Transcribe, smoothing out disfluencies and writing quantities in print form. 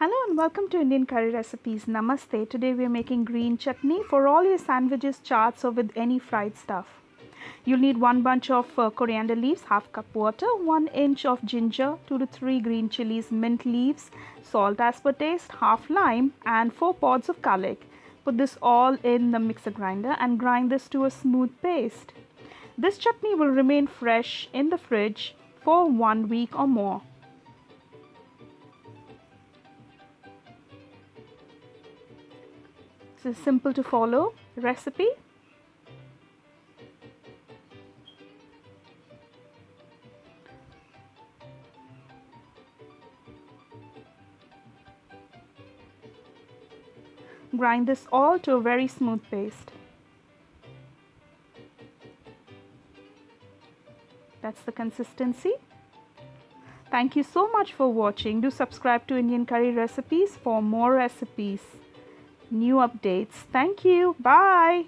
Hello and welcome to Indian Curry Recipes. Namaste. Today we are making green chutney for all your sandwiches, chaats or with any fried stuff. You'll need 1 bunch of coriander leaves, half cup water, 1 inch of ginger, 2 to 3 green chilies, mint leaves, salt as per taste, half lime and 4 pods of garlic. Put this all in the mixer grinder and grind this to a smooth paste. This chutney will remain fresh in the fridge for 1 week or more. It's a simple to follow recipe. Grind this all to a very smooth paste. That's the consistency. Thank you so much for watching. Do subscribe to Indian Curry Recipes for more recipes, new updates. Thank you. Bye.